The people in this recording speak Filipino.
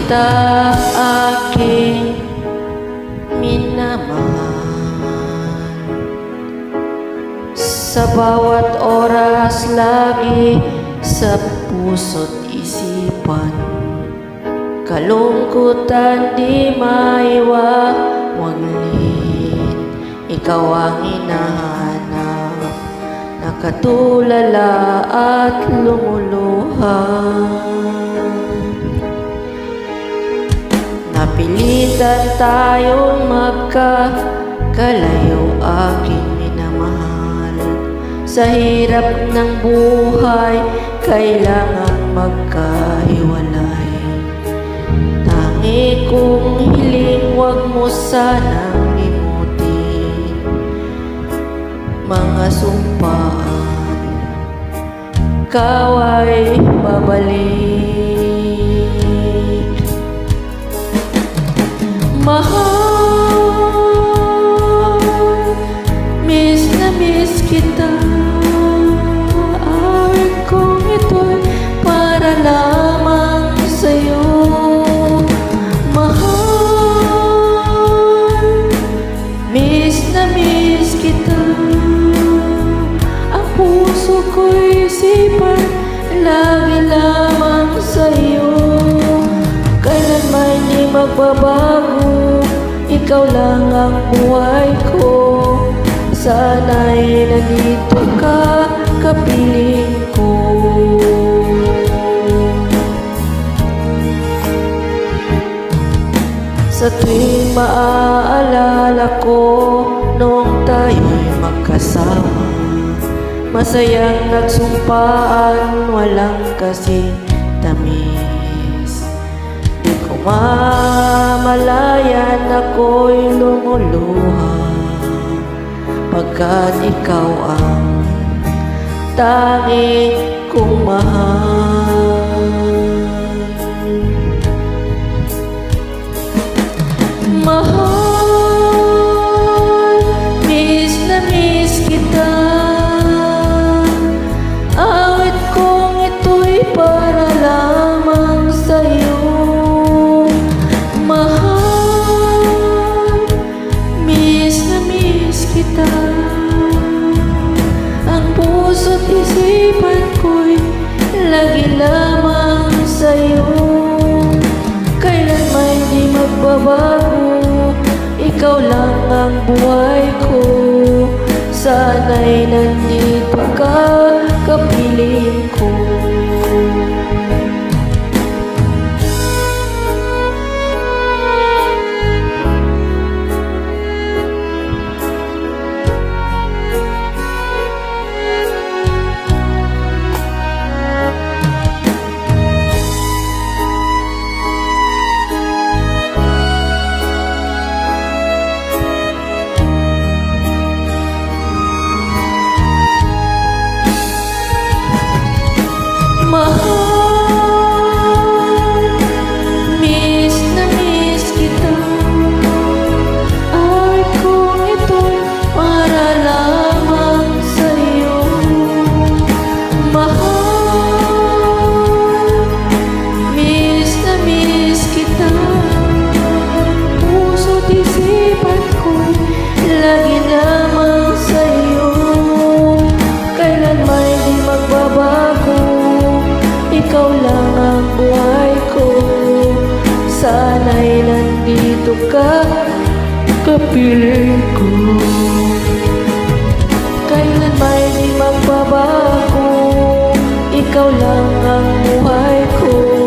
kita aking minamahal. Sa bawat oras lagi sa puso't isipan, kalungkutan di maiwawaglit. Ikaw ang hinahanap, nakatulala at lumuluha. Napilitan tayong magkakalayo, aking minamahal. Sa hirap ng buhay, kailangan magkahiwalay. Tangi kong hiling, wag mo sanang limutin mga sumpaan, ikaw ay babalik. Mahal, miss na miss kita. Awit kong ito'y para lamang sa'yo. Mahal, miss na miss kita. Ang puso ko'y isipan lagi lamang sa'yo. Kailan may di magbabago, ikaw lang ang buhay ko. Sana'y nandito ka, kapiling ko. Sa tuwing maaalala ko noong tayo'y magkasama, masayang nagsumpaan, walang kasing tamis. Di ko mamalayan, ako'y lumuluha, pagkat ikaw ang tanging kong mahal. Mahal, miss na miss kita. Awit kong ito'y para lamang sa'yo. Mahal, miss na miss kita. Ang puso't isipan ko'y lagi lamang sa'yo. Kailan may di magbabago, ikaw lang ang buhay ko. Sana'y nandito ka, kapiling ko. Mahal, miss na miss kita. Awit kong ito'y para lamang sa'yo. Mahal, miss na miss kita. Puso't isipan ko'y lagi lamang sa'yo. Kailan may di magbabago, ikaw lang ang buhay ko. Sana'y nandito ka, kapiling ko. Kailan may di magbabago, ikaw lang ang buhay ko.